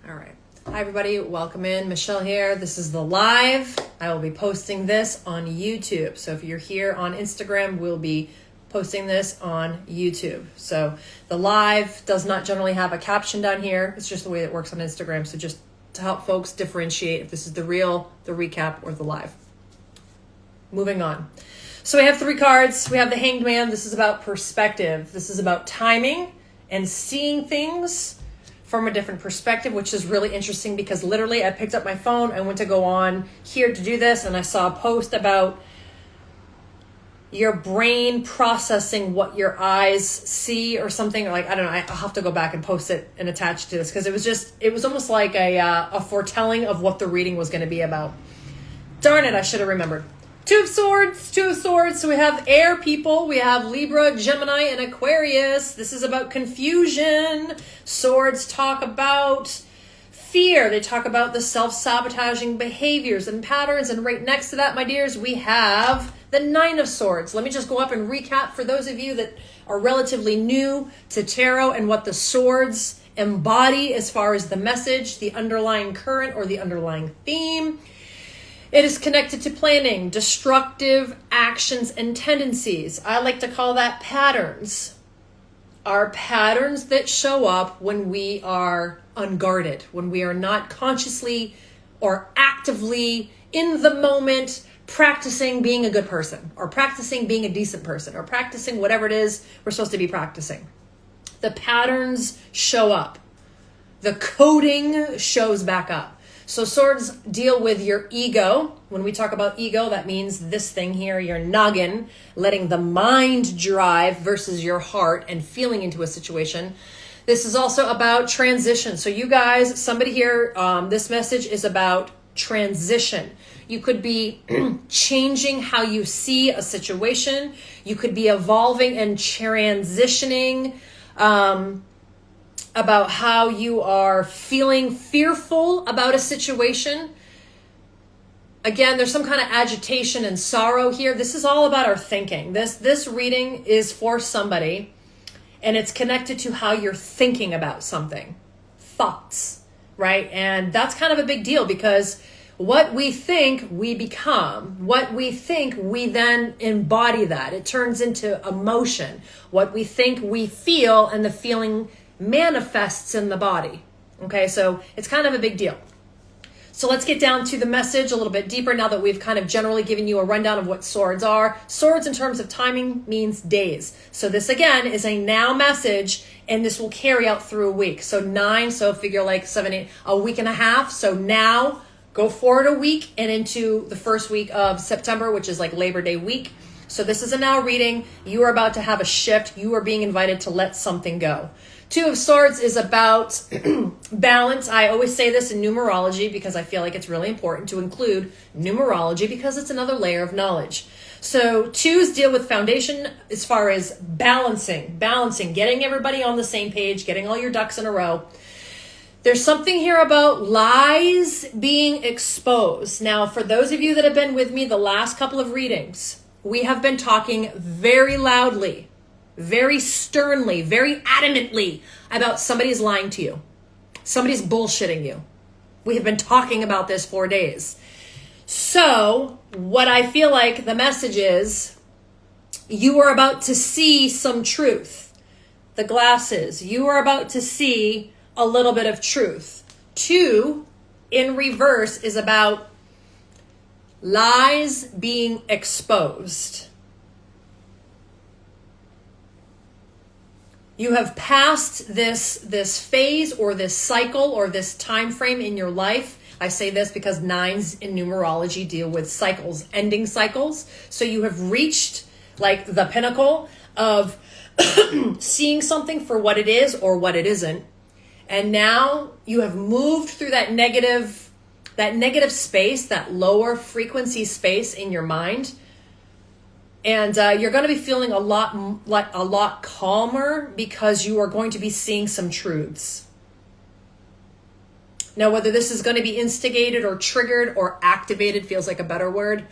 All right. Hi, everybody. Welcome in. Michelle here. This is the live. I will be posting this on YouTube. So if you're here on Instagram, we'll be posting this on YouTube. So the live does not generally have a caption down here. It's just the way it works on Instagram. So just to help folks differentiate if this is the real, the recap, or the live. Moving on. So we have 3 cards. We have the Hanged Man. This is about perspective. This is about timing and seeing things from a different perspective, which is really interesting because literally I picked up my phone, I went to go on here to do this, and I saw a post about your brain processing what your eyes see or something. Like, I don't know, I'll have to go back and post it and attach to this because it was almost like a foretelling of what the reading was going to be about. Darn it, I should have remembered. Two of Swords. So we have air people. We have Libra, Gemini, and Aquarius. This is about confusion. Swords talk about fear. They talk about the self-sabotaging behaviors and patterns. And right next to that, my dears, we have the 9 of Swords. Let me just go up and recap for those of you that are relatively new to tarot and what the swords embody as far as the message, the underlying current, or the underlying theme. It is connected to planning, destructive actions and tendencies. I like to call that patterns. Are patterns that show up when we are unguarded, when we are not consciously or actively in the moment practicing being a good person, or practicing being a decent person, or practicing whatever it is we're supposed to be practicing. The patterns show up. The coding shows back up. So swords deal with your ego. When we talk about ego, that means this thing here, your noggin, letting the mind drive versus your heart and feeling into a situation. This is also about transition. So you guys, somebody here, this message is about transition. You could be changing how you see a situation. You could be evolving and transitioning about how you are feeling fearful about a situation. Again, there's some kind of agitation and sorrow here. This is all about our thinking. This reading is for somebody, and it's connected to how you're thinking about something. Thoughts, right? And that's kind of a big deal because what we think, we become. What we think, we then embody that. It turns into emotion. What we think, we feel, and the feeling manifests in the body. Okay, so it's kind of a big deal. So let's get down to the message a little bit deeper now that we've kind of generally given you a rundown of what swords are. Swords in terms of timing means days. So this again is a now message, and this will carry out through a week. So 9, so figure like 7, 8, a week and a half. So now go forward a week and into the first week of September, which is like Labor Day week. So this is a now reading. You are about to have a shift. You are being invited to let something go. 2 of Swords is about balance. I always say this in numerology because I feel like it's really important to include numerology because it's another layer of knowledge. So 2s deal with foundation as far as balancing, getting everybody on the same page, getting all your ducks in a row. There's something here about lies being exposed. Now, for those of you that have been with me the last couple of readings, we have been talking very loudly, very sternly, very adamantly about somebody's lying to you. Somebody's bullshitting you. We have been talking about this for days. So what I feel like the message is, you are about to see some truth. The glasses, you are about to see a little bit of truth. 2 in reverse is about lies being exposed. You have passed this phase or this cycle or this time frame in your life. I say this because 9s in numerology deal with cycles, ending cycles. So you have reached like the pinnacle of seeing something for what it is or what it isn't. And now you have moved through that negative space, that lower frequency space in your mind. And you're going to be feeling a lot calmer because you are going to be seeing some truths. Now, whether this is going to be instigated or triggered or activated feels like a better word.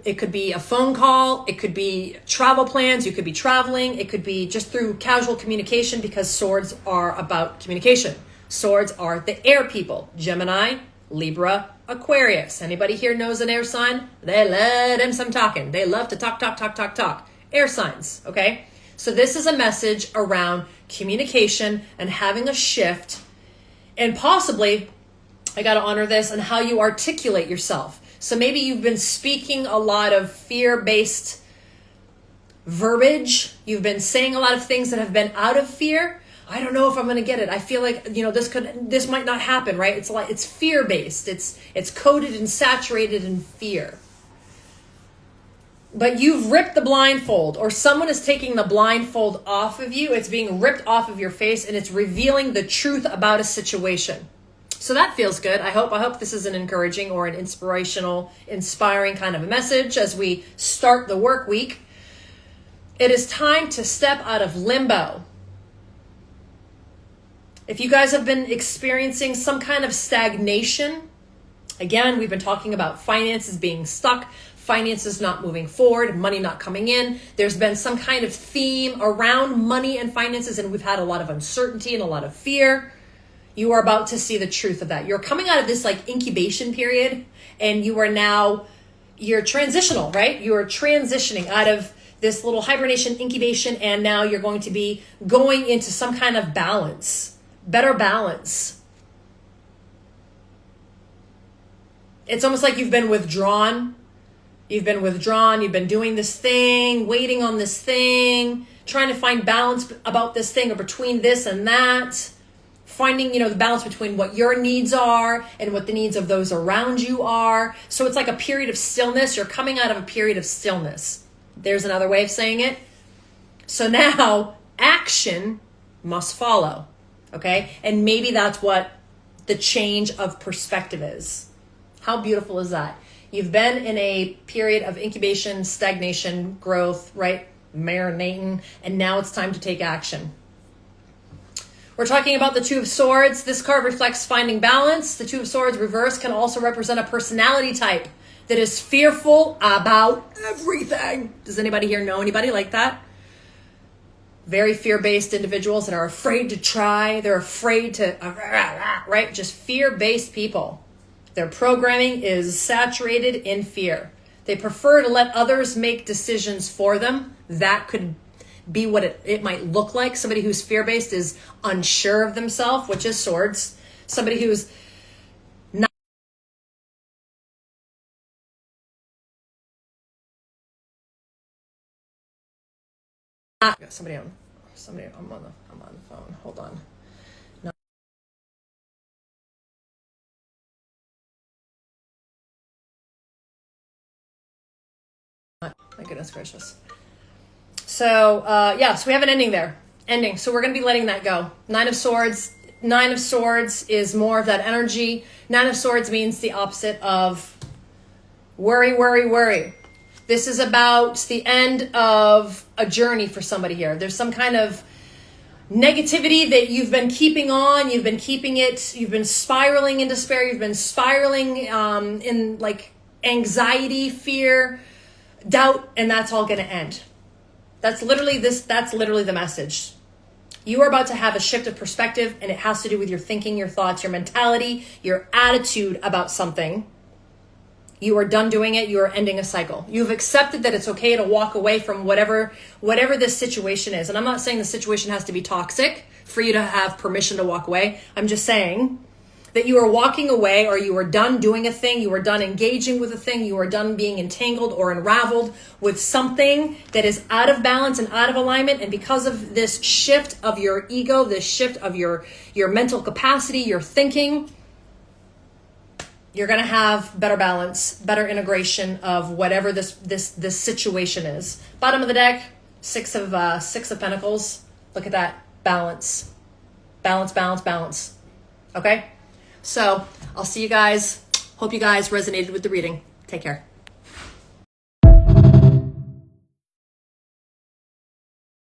It could be a phone call. It could be travel plans. You could be traveling. It could be just through casual communication because swords are about communication. Swords are the air people. Gemini, Libra, Aquarius. Anybody here knows an air sign? They let them some talking. They love to talk. Air signs, okay? So this is a message around communication and having a shift, and possibly, I got to honor this, and how you articulate yourself. So maybe you've been speaking a lot of fear-based verbiage. You've been saying a lot of things that have been out of fear. I don't know if I'm going to get it. I feel like, this might not happen, right? It's fear-based. It's coded and saturated in fear. But you've ripped the blindfold, or someone is taking the blindfold off of you. It's being ripped off of your face, and it's revealing the truth about a situation. So that feels good. I hope this is an encouraging or an inspirational, inspiring kind of a message as we start the work week. It is time to step out of limbo. If you guys have been experiencing some kind of stagnation, again, we've been talking about finances being stuck, finances not moving forward, money not coming in. There's been some kind of theme around money and finances, and we've had a lot of uncertainty and a lot of fear. You are about to see the truth of that. You're coming out of this like incubation period, and you're transitional, right? You're transitioning out of this little hibernation incubation, and now you're going to be going into some kind of balance, better balance. It's almost like you've been withdrawn. You've been doing this thing, waiting on this thing, trying to find balance about this thing or between this and that. Finding, the balance between what your needs are and what the needs of those around you are. So it's like a period of stillness. You're coming out of a period of stillness. There's another way of saying it. So now action must follow. Okay? And maybe that's what the change of perspective is. How beautiful is that? You've been in a period of incubation, stagnation, growth, right? Marinating, and now it's time to take action. We're talking about the Two of Swords. This card reflects finding balance. The Two of Swords reverse can also represent a personality type that is fearful about everything. Does anybody here know anybody like that? Very fear-based individuals that are afraid to try. They're afraid to, right? Just fear-based people. Their programming is saturated in fear. They prefer to let others make decisions for them. That could be what it might look like. Somebody who's fear-based is unsure of themselves, which is swords. Somebody who's not somebody I'm on the phone. Hold on. No. My goodness gracious. So, so we have an ending there. So we're going to be letting that go. Nine of Swords is more of that energy. Nine of Swords means the opposite of worry. This is about the end of a journey for somebody here. There's some kind of negativity that you've been keeping on. You've been keeping it. You've been spiraling in despair. You've been spiraling in like anxiety, fear, doubt, and that's all going to end. That's literally the message. You are about to have a shift of perspective, and it has to do with your thinking, your thoughts, your mentality, your attitude about something. You are done doing it. You are ending a cycle. You've accepted that it's okay to walk away from whatever this situation is. And I'm not saying the situation has to be toxic for you to have permission to walk away. I'm just saying that you are walking away, or you are done doing a thing, you are done engaging with a thing, you are done being entangled or unraveled with something that is out of balance and out of alignment. And because of this shift of your ego, this shift of your mental capacity, your thinking, you're going to have better balance, better integration of whatever this situation is. Bottom of the deck, six of Pentacles. Look at that. Balance. Okay? So I'll see you guys. Hope you guys resonated with the reading. Take care.